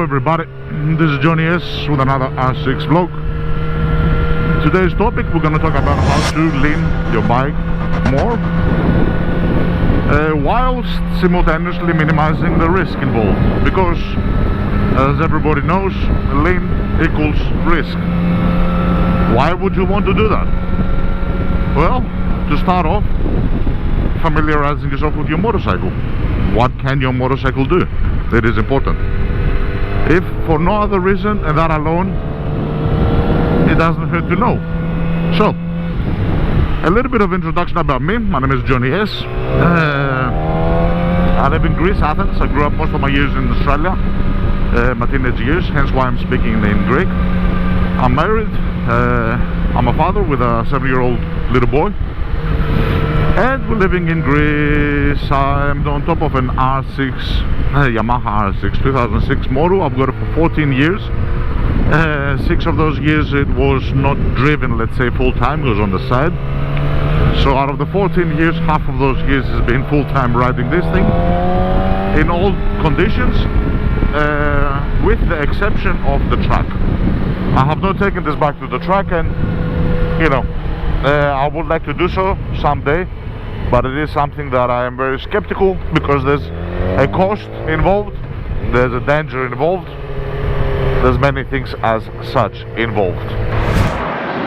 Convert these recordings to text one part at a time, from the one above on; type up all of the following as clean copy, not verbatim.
everybody, this is Johnny S with another R6 vlog. Today's topic, we're going to talk about how to lean your bike more whilst simultaneously minimizing the risk involved, because as everybody knows, lean equals risk. Why would you want to do that? Well, to start off, familiarizing yourself with your motorcycle. What can your motorcycle do? It is important. If for no other reason, and that alone, it doesn't hurt to know. So, a little bit of introduction about me. My name is Johnny S. I live in Greece, Athens. I grew up most of my years in Australia, my teenage years, hence why I'm speaking in Greek. I'm married. I'm a father with a 7-year-old little boy. And we're living in Greece. I'm on top of an R6, Yamaha R6 2006 moto. I've got it for 14 years. 6 of those years it was not driven, let's say, full-time. It was on the side. So out of the 14 years, half of those years has been full-time riding this thing in all conditions, with the exception of the track. I have not taken this bike to the track, and you know, I would like to do so someday, but it is something that I am very skeptical, because there's a cost involved, there's a danger involved, there's many things as such involved.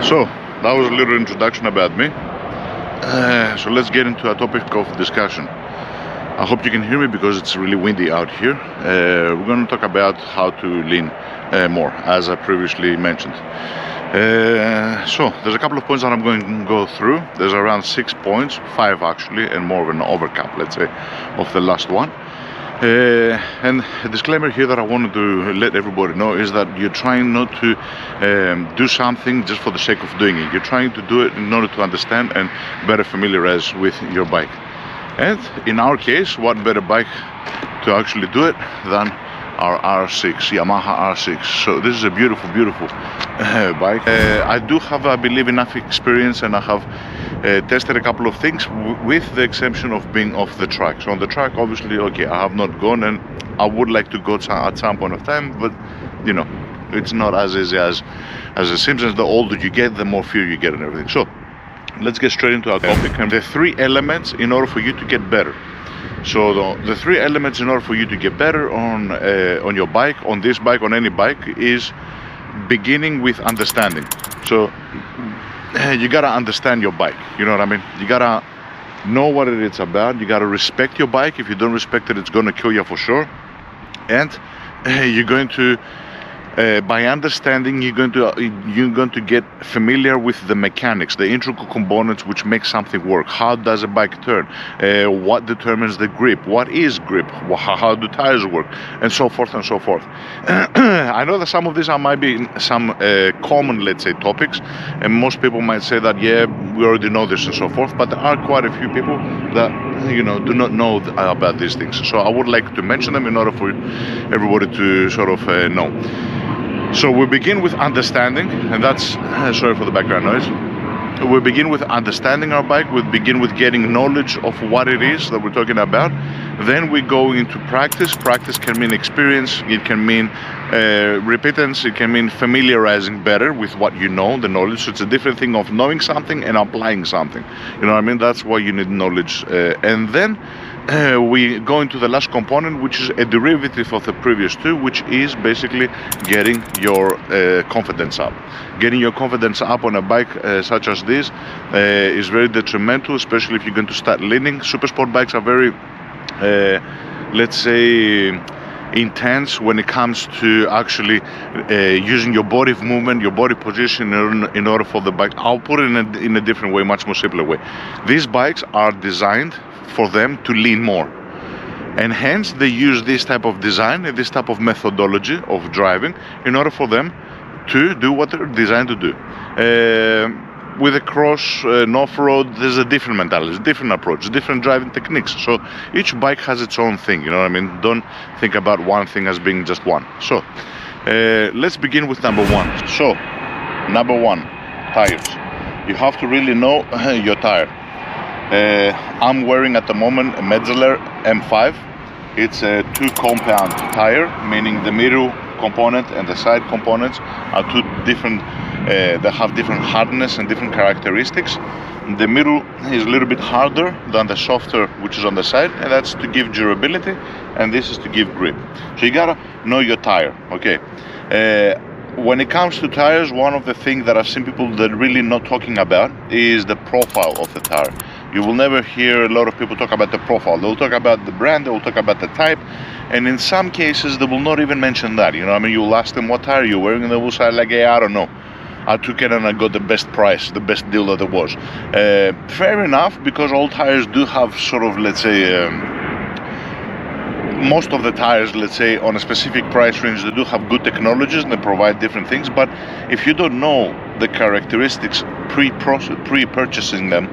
So that was a little introduction about me. So let's get into a topic of discussion. I hope you can hear me because it's really windy out here. We're going to talk about how to lean more, as I previously mentioned. So there's a couple of points that I'm going to go through. There's around 6 points, 5 actually, and more of an overcap, let's say, of the last one. And a disclaimer here that I wanted to let everybody know is that you're trying not to do something just for the sake of doing it. You're trying to do it in order to understand and better familiarize with your bike. And in our case, what better bike to actually do it than our R6, Yamaha R6. So this is a beautiful, beautiful bike. I do have, I believe, enough experience, and I have tested a couple of things, with the exception of being off the track. So on the track, obviously, okay, I have not gone, and I would like to go at some point of time, but you know, it's not as easy as it seems. And the older you get, the more fear you get and everything. So let's get straight into our topic, and the 3 elements in order for you to get better. So the 3 elements in order for you to get better on your bike, on this bike, on any bike, is beginning with understanding. So you gotta understand your bike, you know what I mean? You gotta know what it's about. You gotta respect your bike. If you don't respect it, it's gonna kill you for sure. And you're going to by understanding, you're going to get familiar with the mechanics, the intricate components which make something work. How does a bike turn? What determines the grip? What is grip? How do tires work? And so forth and so forth. I know that some of these might be some common, let's say, topics, and most people might say that, yeah, we already know this and so forth, but there are quite a few people that, you know, do not know about these things. So I would like to mention them in order for everybody to sort of know. So we begin with understanding, and that's, sorry for the background noise. We begin with understanding our bike. We begin with getting knowledge of what it is that we're talking about. Then we go into practice. Practice can mean experience. It can mean repentance. It can mean familiarizing better with what you know, the knowledge. So it's a different thing of knowing something and applying something. You know what I mean? That's why you need knowledge. And then we go into the last component, which is a derivative of the previous 2, which is basically getting your confidence up. Getting your confidence up on a bike such as this is very detrimental, especially if you're going to start leaning. Super sport bikes are very, let's say, intense when it comes to actually using your body movement, your body position in order for the bike. I'll put it in a different way, much more simpler way. These bikes are designed for them to lean more, and hence they use this type of design and this type of methodology of driving in order for them to do what they're designed to do. With a cross and off-road, there's a different mentality, different approach, different driving techniques. So each bike has its own thing, you know what I mean? Don't think about one thing as being just one. So let's begin with number 1. So number 1, tires. You have to really know your tire. I'm wearing at the moment a Metzeler M5. It's a 2 compound tire, meaning the middle component and the side components are two different, they have different hardness and different characteristics. The middle is a little bit harder than the softer which is on the side, and that's to give durability, and this is to give grip. So you gotta know your tire, okay? When it comes to tires, one of the things that I've seen people that really not talking about is the profile of the tire. You will never hear a lot of people talk about the profile. They'll talk about the brand, they'll talk about the type, and in some cases they will not even mention that. You know, I mean, you'll ask them what tire you're wearing, and they will say like, hey, I don't know. I took it and I got the best price, the best deal that there was. Fair enough, because all tires do have sort of, let's say, most of the tires, let's say, on a specific price range, they do have good technologies and they provide different things. But if you don't know the characteristics pre-purchasing them,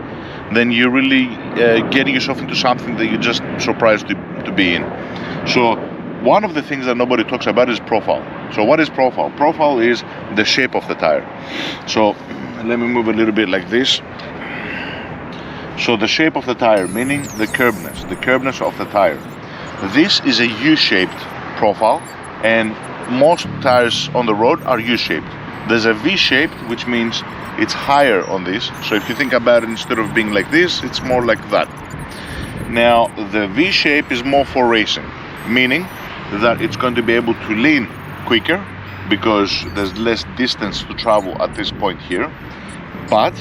then you're really getting yourself into something that you're just surprised to be in. So one of the things that nobody talks about is profile. So what is profile? Profile is the shape of the tire. So let me move a little bit like this. So the shape of the tire, meaning the curvedness of the tire. This is a U-shaped profile, and most tires on the road are U-shaped. There's a V-shaped, which means it's higher on this. So if you think about it, instead of being like this, it's more like that. Now the V-shape is more for racing, meaning that it's going to be able to lean quicker because there's less distance to travel at this point here, but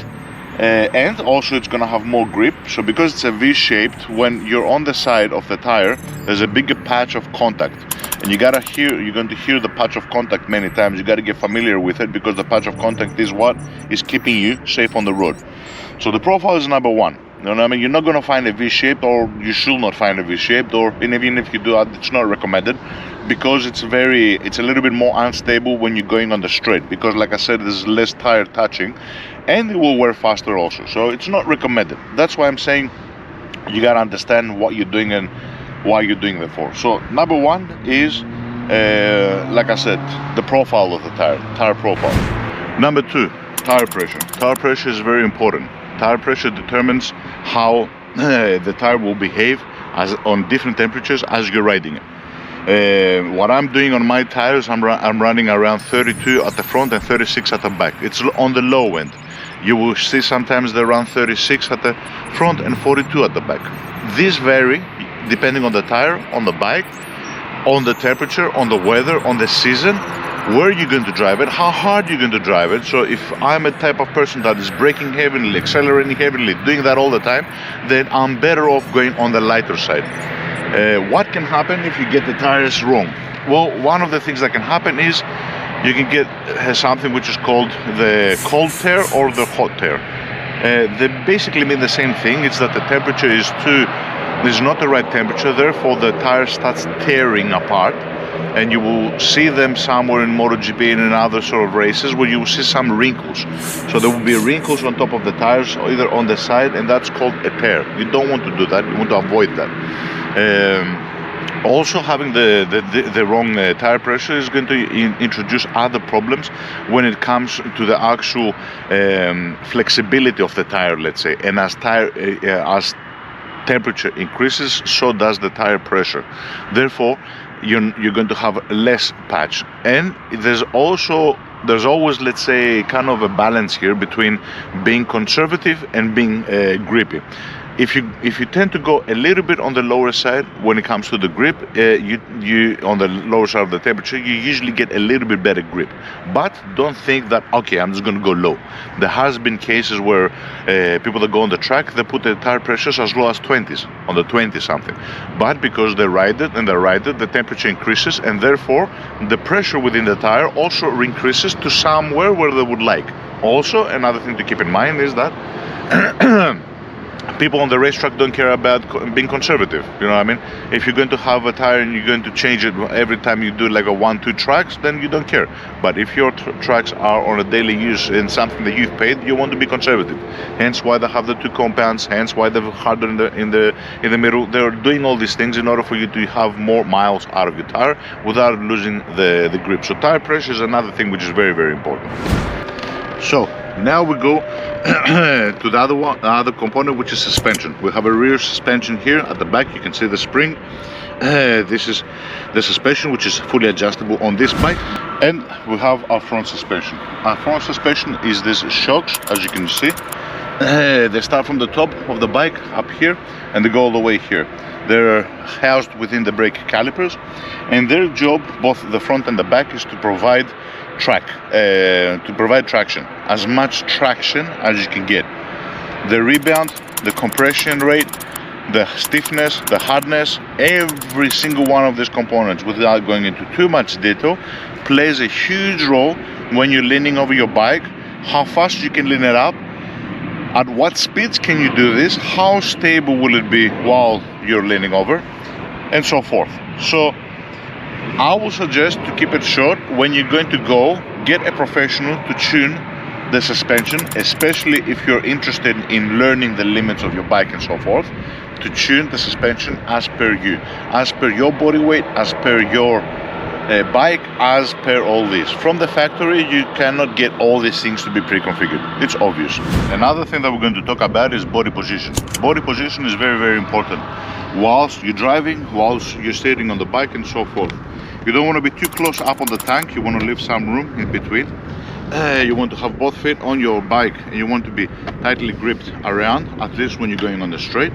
and also it's going to have more grip. So because it's a V-shaped, when you're on the side of the tire, there's a bigger patch of contact, and you're going to hear the patch of contact many times. You got to get familiar with it, because the patch of contact is what is keeping you safe on the road. So the profile is number one. You know what I mean? You're not going to find a V-shaped, or you should not find a V-shaped, or even if you do, it's not recommended, because it's a little bit more unstable when you're going on the straight, because like I said, there's less tire touching, and it will wear faster also. So it's not recommended. That's why I'm saying you got to understand what you're doing and why you're doing that for. So number one is, like I said, the profile of the tire profile. Number two, tire pressure. Tire pressure is very important. Tire pressure determines how the tire will behave on different temperatures as you're riding it. What I'm doing on my tires, I'm running around 32 at the front and 36 at the back. It's on the low end. You will see sometimes they're around 36 at the front and 42 at the back. These vary depending on the tire, on the bike, on the temperature, on the weather, on the season, where you're going to drive it, how hard you're going to drive it. So if I'm a type of person that is braking heavily, accelerating heavily, doing that all the time, then I'm better off going on the lighter side. What can happen if you get the tires wrong? Well, one of the things that can happen is you can get something which is called the cold tear or the hot tear. They basically mean the same thing. It's that the temperature is not the right temperature, therefore the tire starts tearing apart, and you will see them somewhere in MotoGP and in other sort of races where you will see some wrinkles. So there will be wrinkles on top of the tires, either on the side, and that's called a tear. You don't want to do that, you want to avoid that. Also, having the wrong tire pressure is going to introduce other problems when it comes to the actual flexibility of the tire, let's say. And as temperature increases, so does the tire pressure. Therefore, you're going to have less patch. And there's always, let's say, kind of a balance here between being conservative and being grippy. If you tend to go a little bit on the lower side when it comes to the grip, you on the lower side of the temperature, you usually get a little bit better grip. But don't think that, okay, I'm just going to go low. There has been cases where people that go on the track, they put the tire pressures as low as 20s, on the 20 something. But because they ride it, the temperature increases, and therefore the pressure within the tire also increases to somewhere where they would like. Also, another thing to keep in mind is that people on the racetrack don't care about being conservative. You know what I mean? If you're going to have a tire and you're going to change it every time you do like a 1-2 tracks, then you don't care. But if your tracks are on a daily use and something that you've paid, you want to be conservative. Hence why they have the 2 compounds. Hence why they're harder in the middle. They're doing all these things in order for you to have more miles out of your tire without losing the grip. So tire pressure is another thing which is very, very important. So now we go to the other component, which is suspension. We have a rear suspension here at the back. You can see the spring. This is the suspension, which is fully adjustable on this bike, and we have our front suspension. Our front suspension is this shocks, as you can see. They start from the top of the bike up here and they go all the way here. They're housed within the brake calipers, and their job, both the front and the back, is to provide traction, as much traction as you can get. The rebound, the compression rate, the stiffness, the hardness, every single one of these components, without going into too much detail, plays a huge role when you're leaning over your bike. How fast you can lean it up, at what speeds can you do this, how stable will it be while you're leaning over, and so forth. So I will suggest to keep it short. When you're going to go, get a professional to tune the suspension, especially if you're interested in learning the limits of your bike and so forth, to tune the suspension as per you, as per your body weight, as per your bike, as per all this. From the factory, you cannot get all these things to be pre-configured. It's obvious. Another thing that we're going to talk about is body position. Body position is very, very important. Whilst you're driving, whilst you're sitting on the bike and so forth. You don't want to be too close up on the tank. You want to leave some room in between. You want to have both feet on your bike, and you want to be tightly gripped around, at least when you're going on the straight.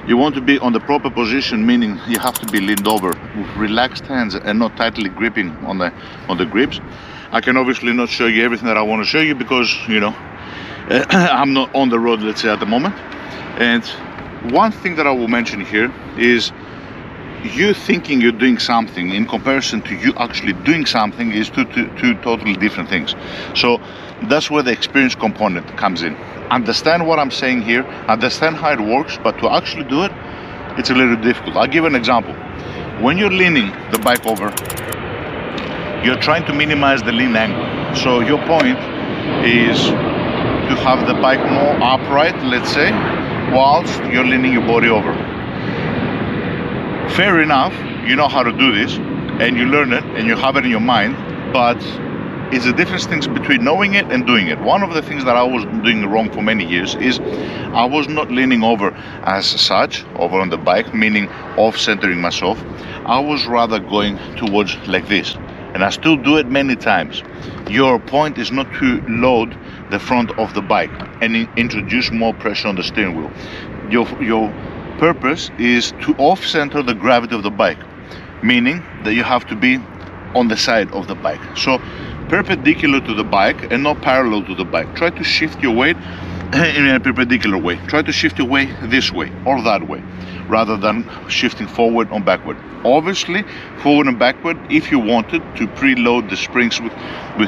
You want to be on the proper position, meaning you have to be leaned over with relaxed hands and not tightly gripping on the grips. I can obviously not show you everything that I want to show you because, you know, I'm not on the road, let's say, at the moment. And one thing that I will mention here is you thinking you're doing something in comparison to you actually doing something is two totally different things. So that's where the experience component comes in. Understand what I'm saying here, understand how it works, but to actually do it, it's a little difficult. I'll give an example. When you're leaning the bike over, you're trying to minimize the lean angle. So your point is to have the bike more upright, let's say, whilst you're leaning your body over. Fair enough, you know how to do this, and you learn it, and you have it in your mind, but it's the difference things between knowing it and doing it. One of the things that I was doing wrong for many years is I was not leaning over as such, over on the bike, meaning off-centering myself. I was rather going towards like this, and I still do it many times. Your point is not to load the front of the bike and introduce more pressure on the steering wheel. Your purpose is to off-center the gravity of the bike, meaning that you have to be on the side of the bike. So perpendicular to the bike and not parallel to the bike. Try to shift your weight in a perpendicular way. Try to shift your weight this way or that way, rather than shifting forward or backward. Obviously, forward and backward, if you wanted to preload the springs with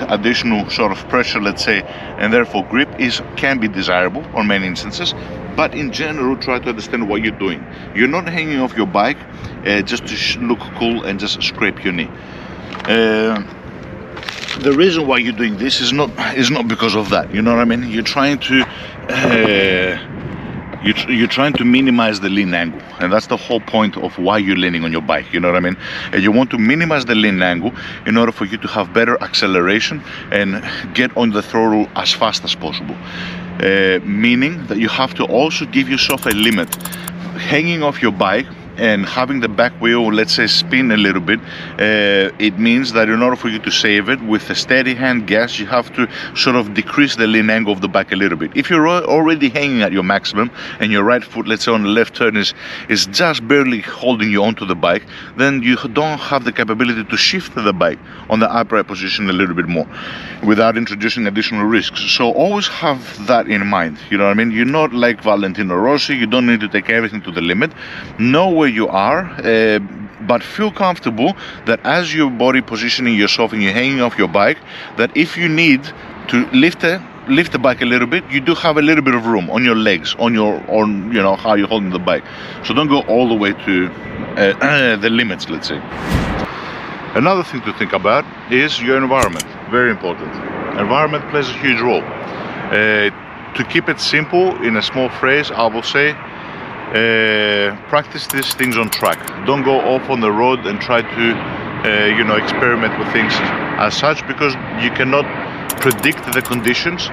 additional sort of pressure, let's say, and therefore grip, can be desirable on many instances. But in general, try to understand what you're doing. You're not hanging off your bike just to look cool and just scrape your knee. The reason why you're doing this is not because of that. You know what I mean? You're trying to minimize the lean angle, and that's the whole point of why you're leaning on your bike. You know what I mean? And you want to minimize the lean angle in order for you to have better acceleration and get on the throttle as fast as possible. Meaning that you have to also give yourself a limit. Hanging off your bike and having the back wheel, let's say, spin a little bit, it means that in order for you to save it with a steady hand gas, you have to sort of decrease the lean angle of the bike a little bit. If you're already hanging at your maximum and your right foot, let's say on the left turn, is just barely holding you onto the bike, then you don't have the capability to shift the bike on the upright position a little bit more without introducing additional risks. So always have that in mind. You know what I mean? You're not like Valentino Rossi. You don't need to take everything to the limit. Know where you are, but feel comfortable that as your body positioning yourself and you're hanging off your bike, that if you need to lift the bike a little bit, you do have a little bit of room on your legs, on you know how you're holding the bike. So don't go all the way to the limits, let's say. Another thing to think about is your environment. Very important. Environment plays a huge role. To keep it simple, in a small phrase, I will say, practice these things on track. Don't go off on the road and try to experiment with things as such, because you cannot predict the conditions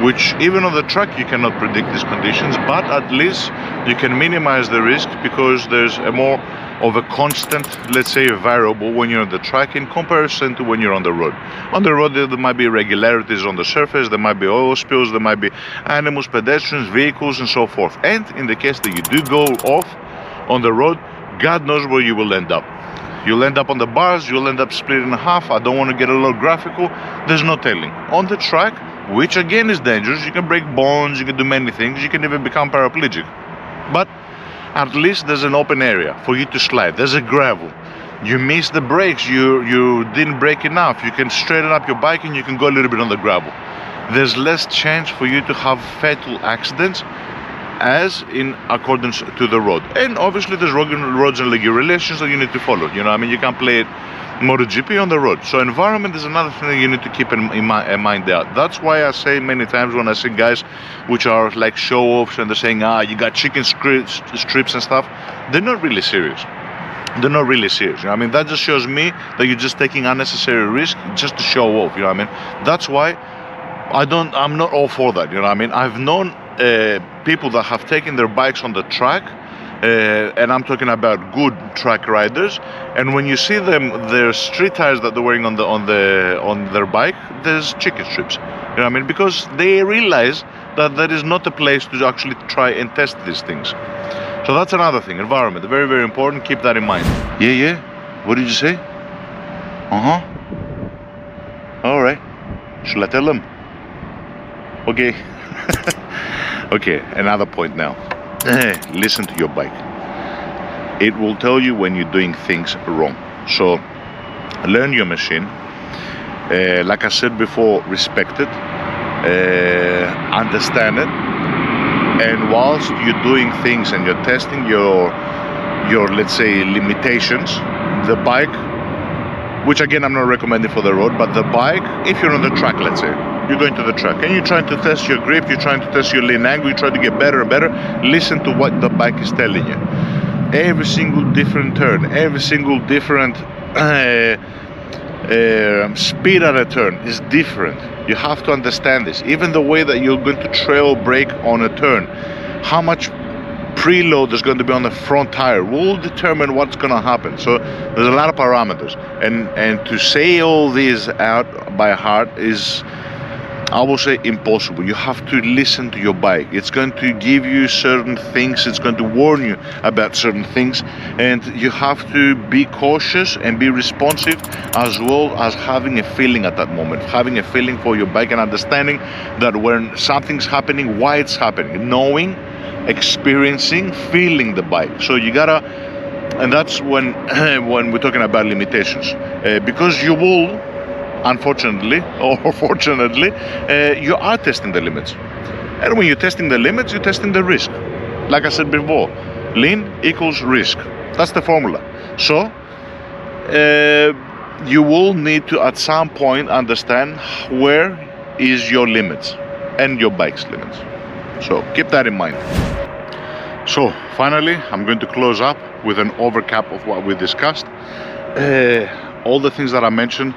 which even on the track you cannot predict these conditions, but at least you can minimize the risk because there's a more of a constant, let's say, variable when you're on the track in comparison to when you're on the road. On the road there might be irregularities on the surface, there might be oil spills, there might be animals, pedestrians, vehicles and so forth. And in the case that you do go off on the road, God knows where you will end up. You'll end up on the bars, you'll end up split in half. I don't want to get a little graphical, there's no telling. On the track, which again is dangerous, you can break bones, you can do many things, you can even become paraplegic. But at least there's an open area for you to slide. There's a gravel. You miss the brakes, you didn't brake enough, you can straighten up your bike and you can go a little bit on the gravel. There's less chance for you to have fatal accidents as in accordance to the road. And obviously there's roads and regulations that you need to follow. You know what I mean? You can't play it MotoGP on the road. So environment is another thing that you need to keep in mind there. That's why I say many times when I see guys which are like show-offs and they're saying, you got chicken strips and stuff, they're not really serious. They're not really serious. You know what I mean? That just shows me that you're just taking unnecessary risk just to show off. You know what I mean? That's why I'm not all for that. You know what I mean? I've known people that have taken their bikes on the track, and I'm talking about good track riders, and when you see them, their street tires that they're wearing on their bike, there's chicken strips. You know what I mean? Because they realize that that is not a place to actually try and test these things. So that's another thing. Environment, very, very important. Keep that in mind. Yeah. What did you say? All right. Should I tell them? Okay. Okay, another point now. Listen to your bike. It will tell you when you're doing things wrong. So learn your machine. Like I said before, respect it, understand it, and whilst you're doing things and you're testing your let's say limitations, the bike, which again I'm not recommending for the road, but the bike, if you're on the track, let's say you're going to the track and you're trying to test your grip, you're trying to test your lean angle, you try to get better and better, listen to what the bike is telling you. Every single different turn, every single different speed at a turn is different. You have to understand this. Even the way that you're going to trail brake on a turn, how much preload there's going to be on the front tire will determine what's going to happen. So there's a lot of parameters, and to say all these out by heart is, I will say, impossible. You have to listen to your bike. It's going to give you certain things, it's going to warn you about certain things, and you have to be cautious and be responsive, as well as having a feeling at that moment, having a feeling for your bike and understanding that when something's happening, why it's happening, knowing, experiencing, feeling the bike. So you gotta, and that's when when we're talking about limitations, because you will, unfortunately or fortunately, you are testing the limits, and when you're testing the limits, you're testing the risk. Like I said before, lean equals risk. That's the formula. So you will need to at some point understand where is your limits and your bike's limits. So keep that in mind. So finally, I'm going to close up with an overcap of what we discussed. All the things that I mentioned,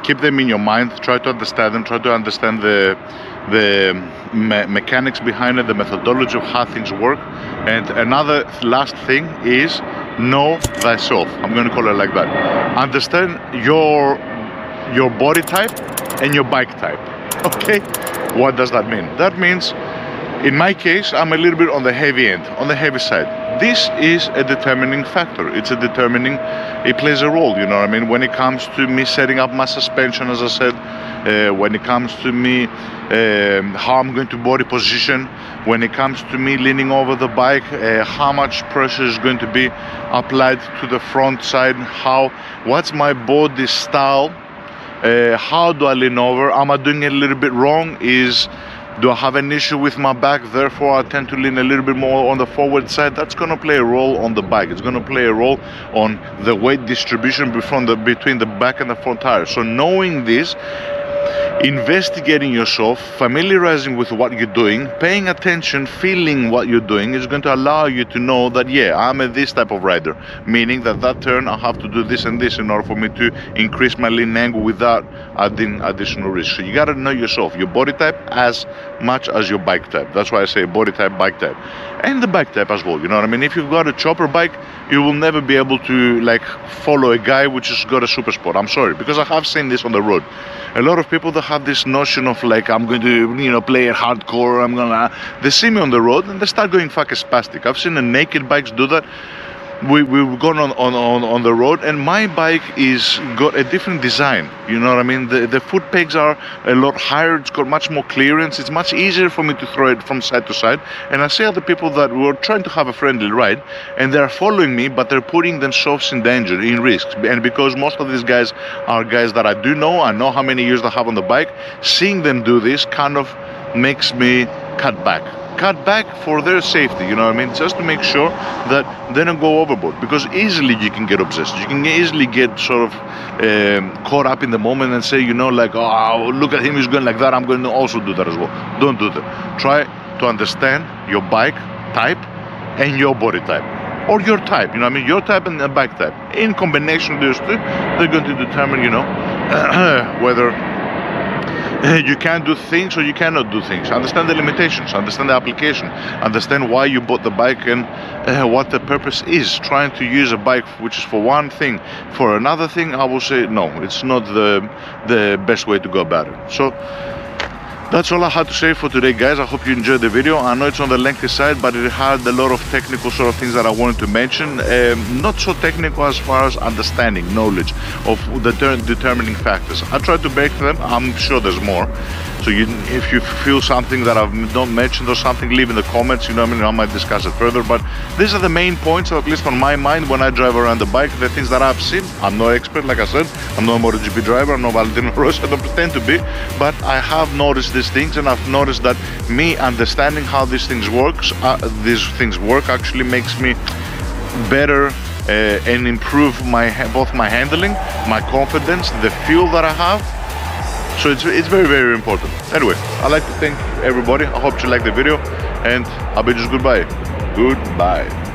keep them in your mind, try to understand them, try to understand the mechanics behind it, the methodology of how things work. And another last thing is know thyself. I'm going to call it like that. Understand your body type and your bike type. Okay, what does that mean? That means, in my case, I'm a little bit on the heavy end, on the heavy side. This is a determining factor. It plays a role, you know what I mean? When it comes to me setting up my suspension, as I said, when it comes to me how I'm going to body position, when it comes to me leaning over the bike, how much pressure is going to be applied to the front side, what's my body style, how do I lean over, am I doing it a little bit wrong, do I have an issue with my back, therefore I tend to lean a little bit more on the forward side? That's going to play a role on the bike. It's going to play a role on the weight distribution between the back and the front tire. So knowing this, investigating yourself, familiarizing with what you're doing, paying attention, feeling what you're doing is going to allow you to know that, yeah, I'm a this type of rider, meaning that turn I have to do this and this in order for me to increase my lean angle without adding additional risk. So you got to know yourself, your body type as much as your bike type. That's why I say body type, bike type, and the bike type as well. You know what I mean? If you've got a chopper bike, you will never be able to like follow a guy which has got a super sport. I'm sorry, because I have seen this on the road. A lot of people that have this notion of like, I'm going to, you know, play a hardcore, they see me on the road and they start going fucking spastic. I've seen the naked bikes do that. We've gone on the road, and my bike is got a different design. You know what I mean? The foot pegs are a lot higher. It's got much more clearance. It's much easier for me to throw it from side to side. And I see other people that were trying to have a friendly ride, and they're following me, but they're putting themselves in danger, in risk. And because most of these guys are guys that I do know, I know how many years they have on the bike. Seeing them do this kind of makes me cut back for their safety, you know what I mean, just to make sure that they don't go overboard, because easily you can get obsessed, you can easily get sort of caught up in the moment and say, you know, like, oh, look at him, he's going like that, I'm going to also do that as well. Don't do that. Try to understand your bike type and your body type, or your type, you know what I mean, your type and the bike type. In combination of those two, they're going to determine, you know, whether you can do things or you cannot do things. Understand the limitations, understand the application, understand why you bought the bike and what the purpose is. Trying to use a bike which is for one thing, for another thing, I will say no, it's not the best way to go about it. So that's all I had to say for today, guys. I hope you enjoyed the video. I know it's on the lengthy side, but it had a lot of technical sort of things that I wanted to mention. Not so technical as far as understanding, knowledge of the determining factors. I tried to break them. I'm sure there's more. So if you feel something that I've not mentioned or something, leave in the comments, you know what I mean, I might discuss it further. But these are the main points, at least on my mind, when I drive around the bike, the things that I've seen. I'm no expert, like I said. I'm no MotoGP driver, I'm no Valentino Rossi, I don't pretend to be. But I have noticed these things, and I've noticed that me understanding how these things work actually makes me better and improve both my handling, my confidence, the feel that I have. So it's very, very important. Anyway, I'd like to thank everybody. I hope you liked the video, and I'll bid you goodbye. Goodbye.